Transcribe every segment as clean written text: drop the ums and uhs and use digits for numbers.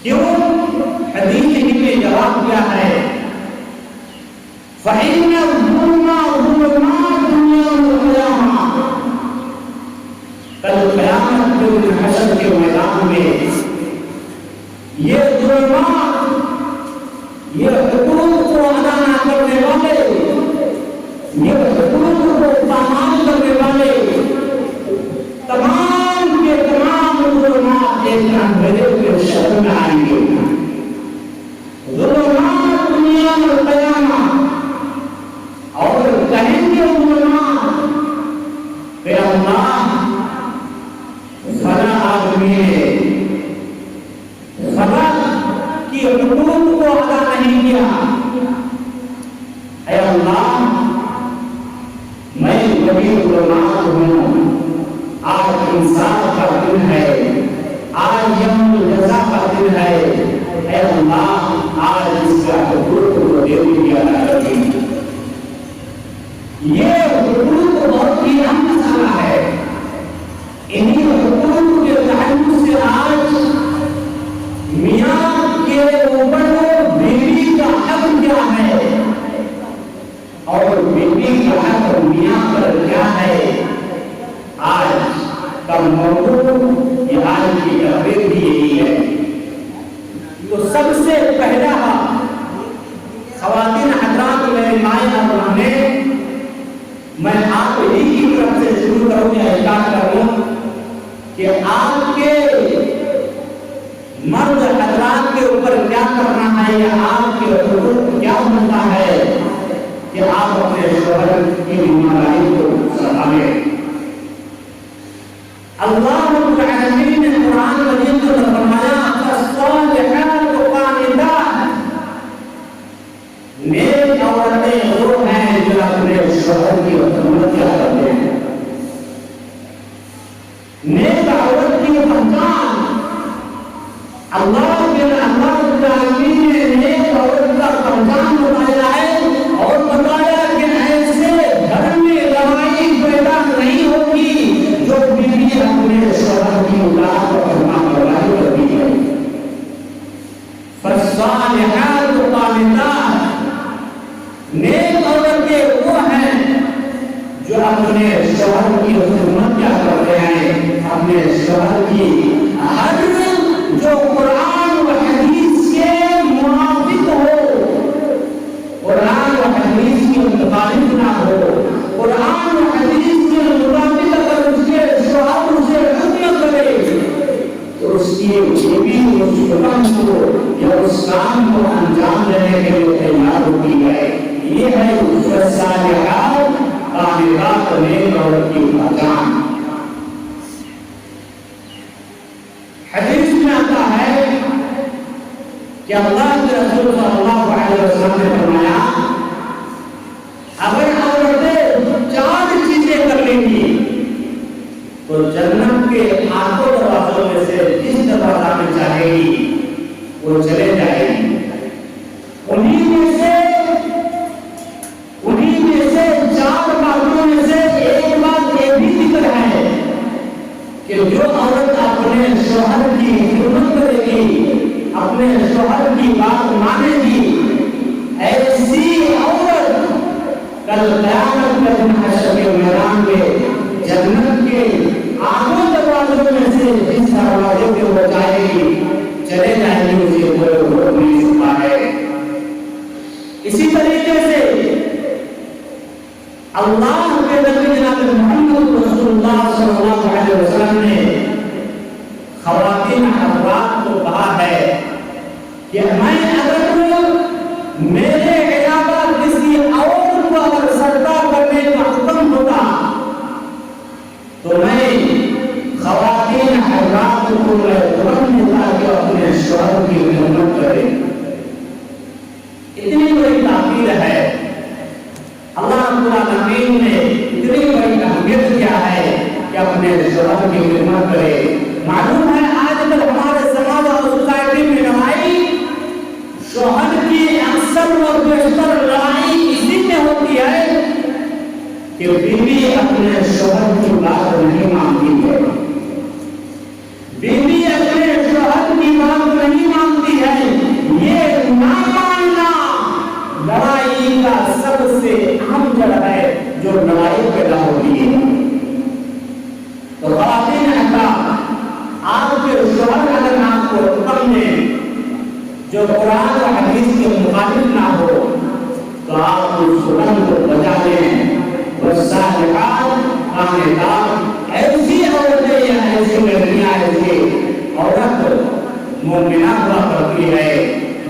کیوں؟ حدیث نے جواب دیا ہے فَإِنَّ ظُلُمَاتُ يَوْمِ الْقِيَامَةِ، کل قیامت کے حشر کے میدان میں یہ ظلمات، یہ حقوق کو ادا نہ کرنے والے، یہ حقوق کو پامال کرنے والے تمام کے تمام ظلمات ایک اندھیرے کے شکل میں آئیں گے۔ ظلمات دنیا میں قیامہ، اور کہیں گے ظلمات کہ اللہ فلاں آدمی نے فلاں کی حقوق کو ادا نہیں کیا، اے اللہ میں بڑی ظلمات ہوں، آج انصاف کا دن ہے، آج یوم الجزا کا دن ہے، اے اللہ آج اس کا حقوق کو دے دیا کریں۔ یہ حقوق بہت ہی اہم مسئلہ ہے۔ انہی حقوق کے تعلق سے آج میاں کے اوپر بیوی کا حق کیا ہے اور بیوی کا حق میاں پر کیا ہے، آج کا موضوع یہ آج کی تقریر بھی یہی ہے۔ تو سب سے پہلا خواتین حضرات میرے مائیں اور بہنیں، میں آپ ہی کی طرف سے شروع کروں یا اعلان کروں کہ آپ کے مرد حضرات کے اوپر کیا کرنا ہے یا آپ کے حقوق کیا بنتا ہے کہ آپ اپنے شوہر کی ذمہ داری کو سنبھالیں۔ اللہ رب العالمین نے قرآن مجید میں فرمایا فالصالحات قانتات، نیک عورتیں وہ ہیں جو اپنے شوہر کی خدمت کیا کرتے ہیں۔ نیک عورت کی پہچان اللہ رب العالمین نے نیک عورت کا پہچان بتایا ہے اور بتایا کہ ایسے گھر میں لڑائی پیدا نہیں ہوگی جو بیوی اپنے شوہر کی اولاد اور فرمانبرداری کرتی ہے۔ فالصالحات قانتات، نیک عورتیں وہ ہیں جو اپنے شوہر کی خدمت کیا کرتے ہیں، اپنے شوہر کی ہر جو قرآن و حدیث کے موافق ہو، قرآن و حدیث کی مخالف نہ ہو، قرآن و حدیث کے مطابق اگر اس کے شوہر اسے خدمت کرے تو اس کی بیوی اس کام کو یا اس کام کو انجام دینے کے لیے تیار ہوتی ہے۔ یہ ہے فالصالحات قانتات، نیک عورت کی پہچان۔ حدیث میں آتا ہے کہ اللہ کے رسول صلی اللہ علیہ وسلم نے فرمایا اگر عورتیں 4 چیزیں کر لیں گی تو جنت کے 8 دروازوں میں سے جس دروازہ میں چاہے گی وہ چلے جائے گی۔ انہی میں سے 4 باتوں میں سے ایک بات یہ بھی ذکر ہے کہ جو عورت اپنے شوہر کی خدمت کرے گی، اپنے شوہر کی بات مانے گی، ایسی عورت کل قیامت کے دن حشر کے میدان میں جنت کے 8 دروازوں میں سے جس دروازے پہ وہ جائے گی چلے جائے گی، اسے کوئی روک نہیں سکتا ہے۔ اسی طریقے سے اللہ کے نبی جناب محمد رسول اللہ صلی اللہ علیہ وسلم نے خواتین حضرات کو کہا ہے کہ میں اگر میرے علاوہ کسی اور کو اگر سجدہ کرنے کا حکم ہوتا تو میں خواتین حضرات کو ترنت دیتا کہ اپنے شوہر کی خدمت کرے۔ اتنی بڑی تاکید ہے، اللہ رب العالمین نے اتنی بڑی اہمیت کیا ہے کہ اپنے شوہر کی خدمت کرے۔ معلوم ہے آج کل ہمارے سماج اور سوسائٹی میں لڑائی، شوہر کی اکثر و بیشتر لڑائی اسی میں ہوتی ہے کہ بیوی اپنے شوہر کی بات نہیں مانتی ہے، بیوی اپنے شوہر کی بات نہیں مانتی جو قرآن و حدیث کے مخالف نہ ہو تو آپ اس سنن کو بجا لیں. والصالحات قانتات، ایسی عورتیں یا ایسی لڑکیاں، ایسی عورت مومنہ ہوا کرتی ہے،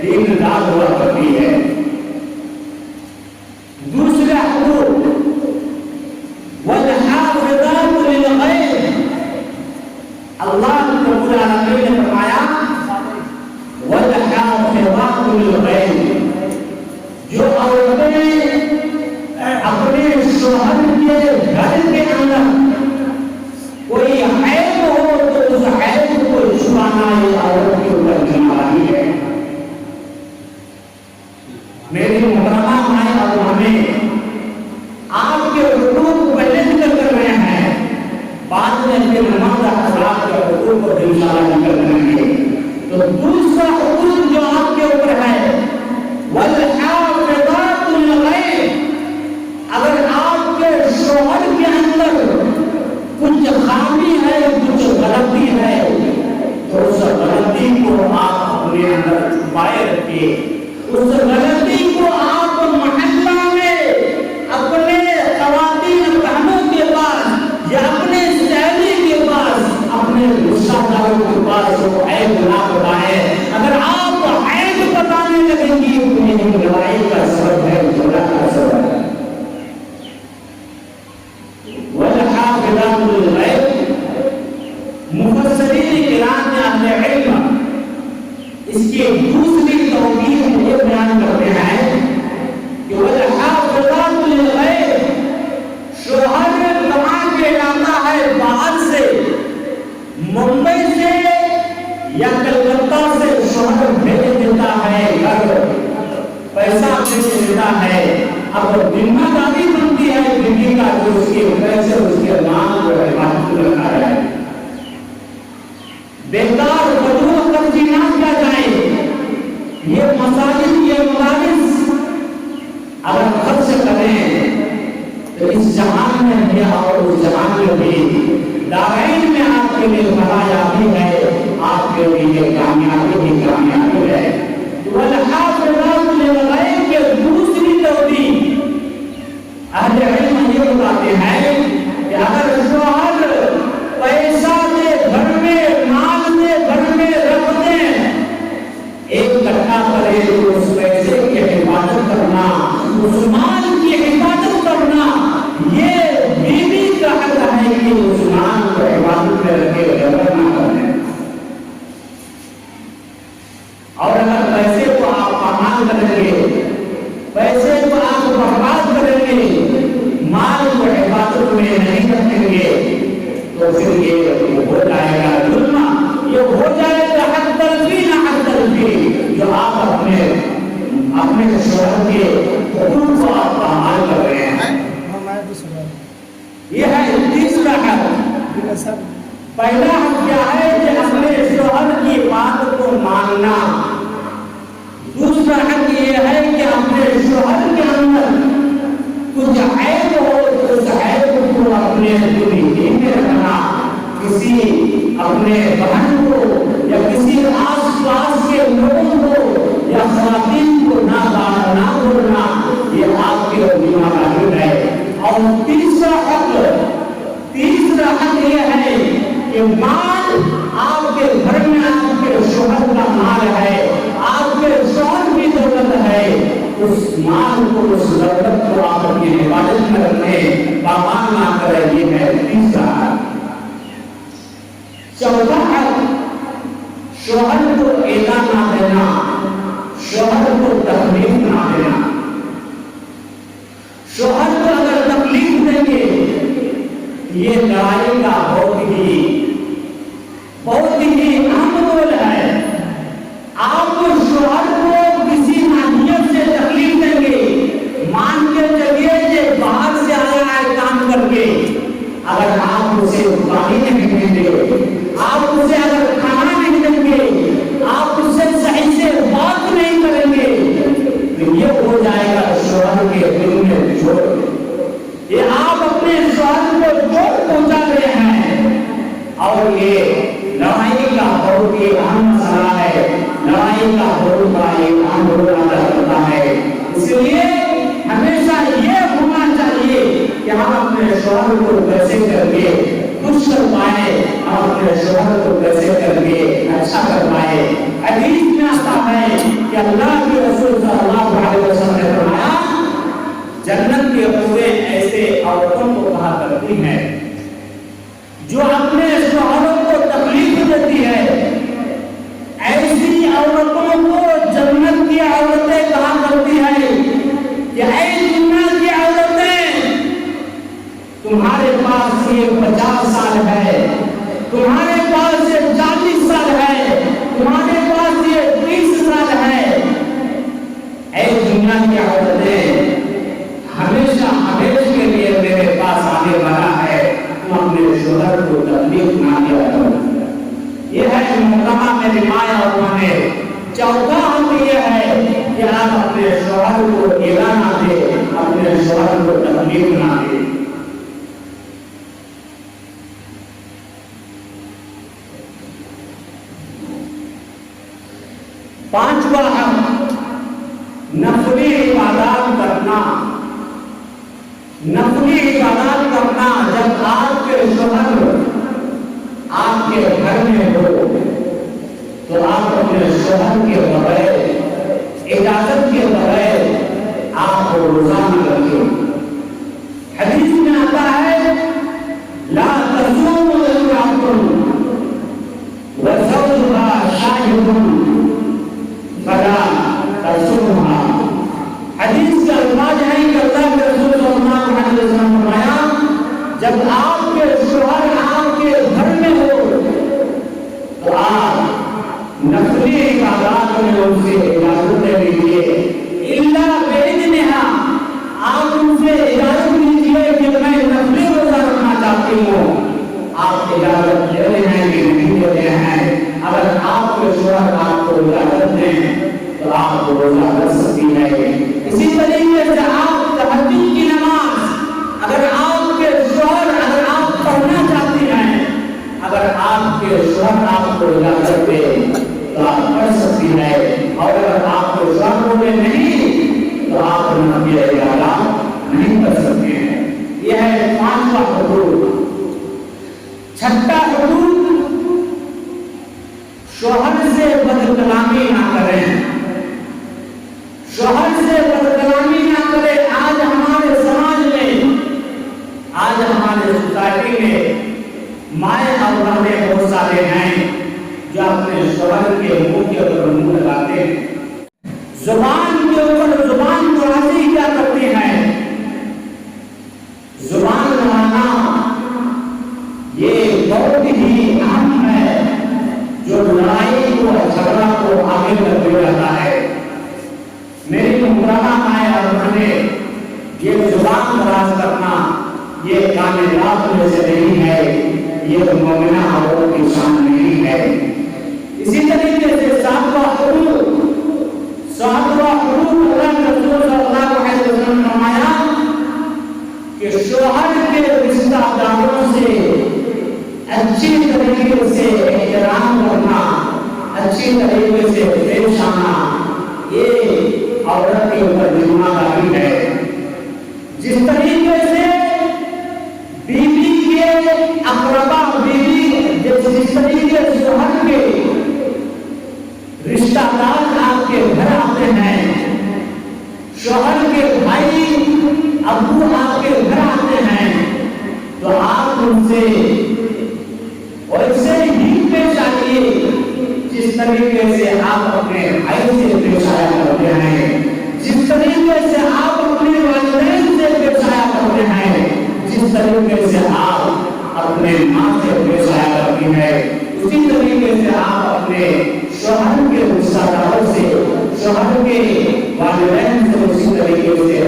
دیندار ہوا کرتی ہے. دوسرا حقوق والحافظات للغیب، اللہ رب العالمین نے فرمایا والحافظات للغیب، جو عورتیں اپنے شوہر کے گھر کے اندر کوئی عیب ہو تو اس عیب کو چھپانا یہ عورت کے اوپر ذمہ داری ہے. میری محترمہ مائیں اور ہمیں آپ کے حقوق پہلے ذکر کر رہے ہیں، بعد میں اپنے نماز اخلاق کے حقوق کو انشاءاللہ ذکر کریں گے. تو دوسرا حقوق جو آپ کے اوپر ہے والحافظات للغیب، اگر آپ کے شوہر کے اندر کچھ خامی ہے، کچھ غلطی ہے، تو اس غلطی کو آپ اپنے اندر چھپائے رکھیے. اس غلطی کو آپ محلہ میں اپنے خواتین بہنوں کے پاس یا اپنے سہیلی کے پاس، اپنے رشتہ داروں کے پاس وہ عیب نہ بتائیں. اگر آپ عیب بتانے لگیں گی تو یہ لڑائی کا سبب ہے، جھگڑا کا سبب ہے. والحافظات للغیب، مفسرین کرام نے اہل علم اس کی دوسری توضیح یہ بیان کرتے ہیں کہ والحافظات للغیب، شوہر کما کے لاتا ہے باہر سے، ممبئی سے یا کلکتہ سے شوہر بھیج دیتا ہے گھر، پیسہ بھیج دیتا ہے. اب ذمہ داری بنتی ہے بیوی کا جو اس کے پیسے اس کے نام کو حفاظت رکھا ہے. بیکار فضول خرچی نہ کیا جائے. یہ مساجد، یہ مدارس اگر خرچ کریں تو اس جہان میں بھی اور اس جہان میں بھی دارین میں آپ کے لیے کامیابی ہے، آپ کے لیے کامیابی ہی کامیابی ہے. والحافظات للغیب کے دوسری توضیح اہل علم یہ بتاتے ہیں کہ اگر شوہر پیسہ دے گھر میں، مال دے گھر میں رکھ دیں، ایک کٹھا کرے تو اس پیسے کی حفاظت کرنا، اس مال کی حفاظت کرنا، یہ بیوی کا حق ہے کہ اس مال کو حفاظت میں رکھے، غلط نہ کریں. اور اگر پیسے کو آپ پامال کریں گے، پیسے کو آپ برباد کریں گے، مال کو حفاظت میں نہیں رکھیں گے، تو پھر یہ ہو جائے گا ظلم، یہ ہو جائے گا حق تلفی نہ حق تلفی، جو آپ اپنے شوہر کے حقوق کو آپ پامال کر رہے ہیں. یہ ہے تیسرا حق. پہلا حق کیا ہے کہ اپنے شوہر کی بات کو ماننا. دوسرا حق یہ ہے کہ اپنے شوہر کے اندر کچھ عیب ہو تو اس عیب کو اپنے دل میں رکھنا، کسی اپنے بہن کو یا کسی آس پاس کے لوگوں کو یا خواتین کو نہ بولنا، یہ آپ کے ذمہ داری ہے. اور تیسرا حق یہ ہے کہ مال آپ کے گھر میں آپ کے شوہر کا مال ہے، آپ کے شوہر کی دولت ہے، اس مال کو، اس دولت کو آپ اپنی حفاظت میں رکھیں، پامال نہ کریں. یہ ہے تیسرا حق. چوتھا حق شوہر کو ایلا نہ دینا، شوہر کو تکلیف نہ دینا. شوہر کو اگر تکلیف دیں گے یہ لڑائی کا بہت ہی اہم رول ہے. آپ شوہر کو کسی ناحیت سے تکلیف دیں گے، مان کے چلیے کہ باہر سے آیا ہے کام کر کے، اگر آپ اسے پانی نہیں دیں گے، آپ اسے اگر کھانا نہیں دیں گے، آپ اس سے صحیح سے بات نہیں کریں گے، تو یہ ہو جائے گا شوہر کے دل میں چوٹ. یہ آپ اپنے شوہر کو چوٹ پہنچا رہے ہیں، اور یہ لڑائی کا بہت ہی اعلان ہونا کرتا ہے. اس لیے ہمیشہ یہ ہونا چاہیے کہ ہم اپنے شوہر کو کیسے کر کے خوش کر پائے, ہم اپنے شوہر کو کیسے کر کے اچھا کر پائے. حدیث میں آتا ہے کہ اللہ کے رسول صلی اللہ علیہ وسلم نے فرمایا جنت کے حوریں ایسے عورتوں کو کہا کرتی ہیں جو اپنے شوہروں کو تکلیف دیتی ہے. ایسی عورتوں کو جنت کی عورتیں کہا کرتی ہیں کہ اے جنت کی عورتیں, تمہارے پاس یہ 50 سال ہے, تمہارے پاس یہ 40 سال ہے, تمہارے پاس یہ 30 سال ہے. اے دنیا کی عورتیں, ہمیشہ ہمیشہ کے لیے میرے پاس آنے والا ہے, تم اپنے شوہر کو تکلیف نہ دیا کرو. یہ ہے محکمہ میری ماں اور ماں نے. چوتھا حق یہ ہے کہ آپ اپنے شوہر کو ایلا نہ دے, اپنے شوہر کو تکلیف نہ دے. پانچواں حق نفلی عبادات کرنا. نفلی عبادات کرنا جب آپ کے شوہر آپ کے گھر میں ہو تو آپ اپنے شوہر کے بغیر, اجازت کے بغیر آپ کو روزہ نہ رکھیں. حدیث میں آتا ہے لا تصوم امرأة وزوجها شاهد فلا تصومها. حدیث کے الفاظ ہیں کہ اللہ کے رسول صلی اللہ علیہ وسلم نے فرمایا جب آپ کے شوہر آپ کے گھر میں ہو تو آپ نفلی عبادات میں ان سے اجازت لے لیجیے. الا باذنھا, آپ ان سے اجازت لیجیے کہ میں نفلی روزہ رکھنا چاہتی ہوں. آپ اجازت لے رہے ہیں کہ نہیں لے رہے ہیں, اگر آپ کے شوہر آپ کو اجازت دیں تو آپ روزہ رکھ سکتی ہے. اسی طریقے سے آپ تہجد کی نماز اگر آپ کے شوہر اگر آپ پڑھنا چاہتی ہیں, اگر آپ کے شوہر آپ کو اجازت دے تو آپ پڑھ سکتی ہے, اور اگر آپ کے شوہر بولے نہیں تو آپ نفلی عبادات نہیں کر سکتے ہیں. یہ ہے پانچواں حقوق. چھٹا حقوق شوہر سے بدکلامی نہ کریں. شوہر سے بدکلامی نہ کرے. آج ہمارے سماج میں, آج ہمارے سوسائٹی میں مائیں اور بہنیں بہت سارے ہیں جو اپنے شوہر کے منہ کے اوپر منہ لگاتے ہیں, زبان کے اوپر زبان درازی کیا کرتے ہیں. زبان لڑانا یہ بہت ہی اہم ہے جو لڑائی کو جھگڑا کو آگے بڑھ جاتا ہے. میری محترمہ مائیں اور بہنیں, یہ زبان دراز کرنا یہ کامیاب میں سے نہیں ہے, یہ مومنہ عورت کی شان نہیں ہے. اسی طریقے سے ساتواں حقوق اللہ کے رسول صلی اللہ علیہ وسلم نے فرمایا کہ شوہر کے رشتہ داروں سے اچھی طریقے سے احترام کرنا, اچھی طریقے سے پیش آنا, یہ عورت کے اوپر ذمہ داری ہے. جس طریقے سے بیوی کے اقربا, بیوی جس طریقے سے شوہر کے رشتہ دار آپ کے گھر آتے ہیں, شوہر کے بھائی ابو آپ کے گھر آتے ہیں, تو آپ ان سے ویسے ہی پیش آئیے جس طریقے سے آپ اپنے بھائی سے پیش آیا کرتے ہیں, جس طریقے سے آپ اپنے والدین سے پیش آیا کرتے ہیں, جس طریقے سے آپ اپنے ماں سے پیش آیا کرتی ہیں, اسی طریقے سے آپ اپنے شوہر کے رشتہ داروں سے, شوہر کے والدین سے اسی طریقے سے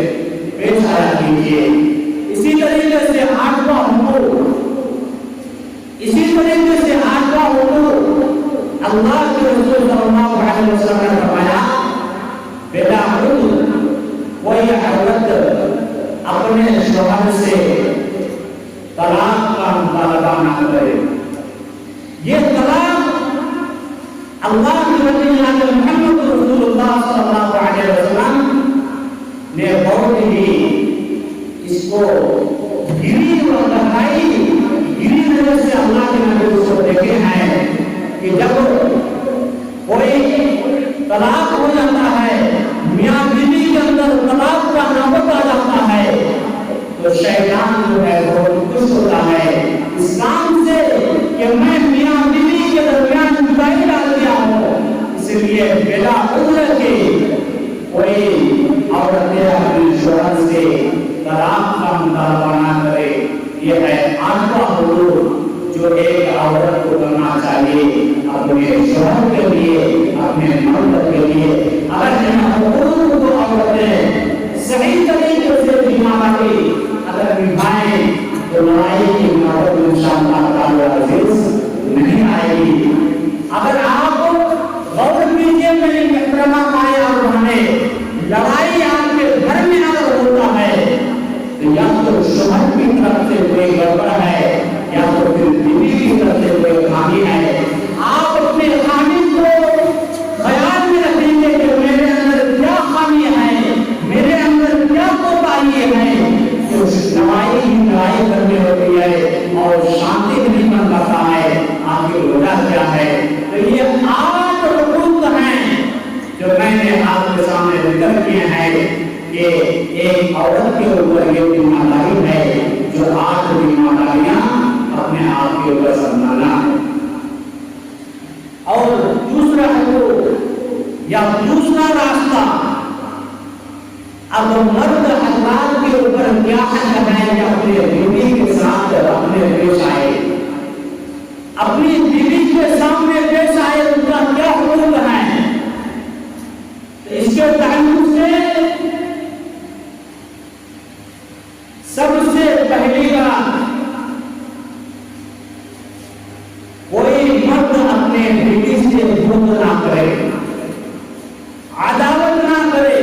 پیش آیا کیجیے. اسی طریقے سے آٹھواں حقوق, اسی طریقے سے آٹھواں حقوق اللہ کے رسول صلی اللہ علیہ وسلم نے فرمایا بلا عذر کوئی عورت اپنے شوہر سے طلاق کا مطالبہ نہ کرے. یہ طلاق اللہ کے نبی محمد رسول اللہ بہت ہی اس کو گری اور لگائی گری نظر سے اللہ کے نبی اس کو دیکھے ہیں کہ جب کوئی طلاق ہو جاتا ہے، میاں بیوی کے اندر طلاق کا نوبت آ جاتا ہے، تو شیطان جو ہے بہت خوش ہوتا ہے اس کام سے کہ میں میاں بیوی کے درمیان جدائی ڈال دیا ہوں، اس لیے بلا عذر کے کوئی عورت اپنے شوہر سے طلاق کا مطالبہ نہ کرے۔ یہ ہے آٹھواں حقوق جو ایک عورت کو کرنا چاہیے اپنے شوہر کے لیے، اپنے مرد کے لیے۔ اگر ان حقوق کو عورتیں صحیح طریقے سے نبھائیں، اگر نبھائیں تو لڑائی کی نوبت انشاءاللہ تعالی عزیز نہیں آئے گی۔ اگر آپ غور کیجیے میری محترمہ مائیں اور بہنیں، لڑائی آپ کے گھر میں اگر ہوتا ہے تو یا تو شوہر کی طرف سے کوئی گڑبڑ ہے یا تو پھر بیوی کی طرف سے کوئی خامی ہے۔ آپ اپنے خامی کو خیال میں رکھیں گے کہ میرے اندر کیا خامی ہے، میرے اندر کیا کوتاہی ہے، جو لڑائی کی لڑائی کرنی ہوتی ہے اور شانتی نہیں بن پاتا ہے، آپ کی وجہ کیا ہے؟ تو یہ 8 حقوق ہیں جو میں نے آپ کے سامنے ذکر کیے ہیں کہ ایک عورت کے اوپر یہ ذمہ داری ہے جو 8 ذمہ داریاں اپنے آپ کے اوپر سنبھالنا ہے۔ اور دوسرا حقوق یا دوسرا راستہ، اب مرد حضرات کے اوپر کیا حق ہے کہ اپنے بیوی کے ساتھ اپنے پیش آئے، اپنی بیوی کے سامنے پیش آئے، ان کا کیا حقوق ہے؟ اس کے تعلق سے سب سے پہلی بات، کوئی مرد اپنے بیوی سے بغض نہ کرے، عداوت نہ کرے،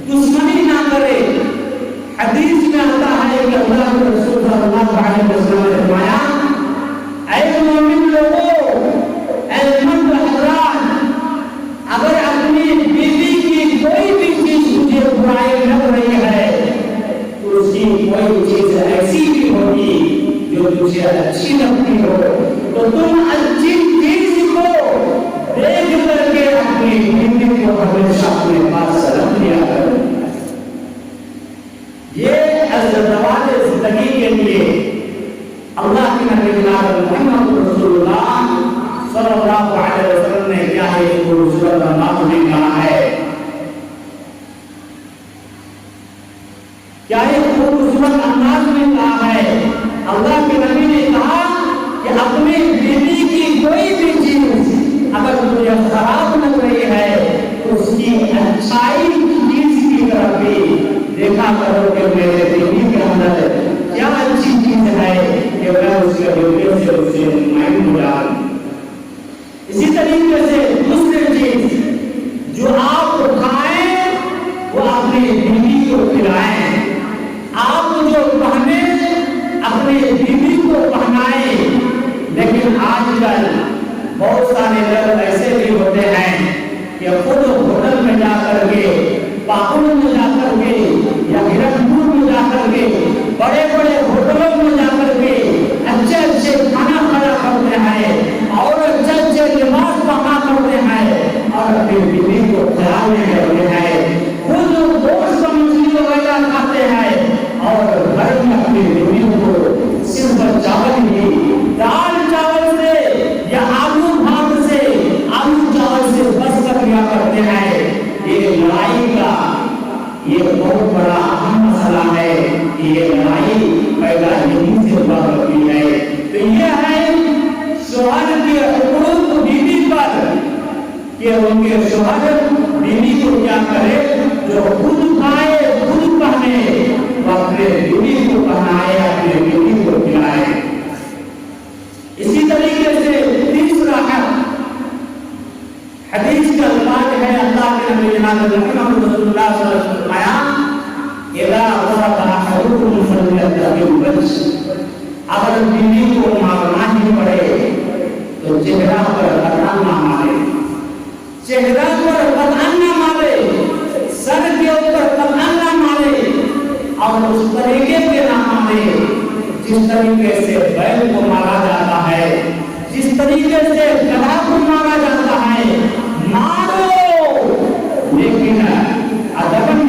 دشمنی نہ کرے۔ حدیث میں آتا ہے کہ اللہ کے رسول صلی اللہ علیہ وسلم نے فرمایا، اے مومن لوگوں، اے مرد حضرات، اگر اپنی بیوی کی کوئی بھی چیز مجھے برائی لگ رہی ہے تو اس کی کوئی چیز ایسی بھی ہوگی جو تجھے اچھی لگتی ہو تو تم اچھی چیز کو دیکھ کر کے اپنی بیوی کو ہمیشہ اپنے پاس رکھ لیا کرو۔ یہ زوال زندگی کے لیے اللہ کے نبی جناب محمد رسول اللہ صلی اللہ علیہ وسلم نے کیا ہے خوبصورت انداز میں کہا ہے، کیا ہے خوبصورت انداز میں کہا ہے۔ اللہ کے نبی نے کہا کہ اپنی بیوی کی کوئی بھی چیز اگر تجھے خراب لگ رہی ہے تو اس کی اچھائی چیز کی طرف بھی دیکھا کرو کہ میرے بیوی کے اندر کیا اچھی چیز ہے کہ میں اس کے بیوی سے اسے مطمئن ہو جاؤں۔ اسی طریقے سے دوسری چیز جو آپ کھائیں وہ اپنی بیوی کو کھلائیں، آپ جو پہنیں اپنی بیوی کو پہنائیں۔ لیکن آج کل بہت سارے لوگ ایسے بھی ہوتے ہیں کہ خود ہوٹل میں جا کر کے، پاپڑوں میں جا کر کے یا ہرنپور میں جا کر کے، بڑے بڑے ہوٹلوں میں جا کر کے اچھے اچھے کھانا کھایا کرتے ہیں اور اچھے اچھے لباس پہنا کرتے ہیں اور اپنی بیوی کو خیال میں کرتے ہیں، خود گوشت مچھلی وغیرہ کھاتے ہیں اور گھر میں اپنی بیوی کو صرف چاول ہی، دال چاول سے یا آلو بھات سے، آلو چاول سے بس کر لیا کرتے ہیں۔ یہ لڑائی کا یہ بہت بڑا اہم مسئلہ ہے کہ یہ لڑائی پیدا یہیں سے ہوا کرتی ہے۔ تو یہ ہے شوہر کے حقوق بیوی پر کہ ان کے شوہر بیوی کو کیا کرے، جو خود کھائے خود پہنے، وہ اپنے بیوی کو پہنائے، اپنے بیوی کو کھلائے۔ اسی طریقے سے تیسرا حدیث کا الفاظ ہے، اللہ کے نبی جناب محمد رسول اللہ صلی اللہ علیہ وسلم فرمایا، اذا ضرب احدكم فليضرب الوجه، اگر بیوی کو مارنا ہی پڑے تو چہرہ پر قطعا نہ مارے، چہرہ پر قطعا نہ مارے، سر کے اوپر قطعا نہ جس طریقے سے بیل کو مارا جاتا ہے، جس طریقے سے گدھا کو مارا جاتا ہے، مارو، لیکن ادب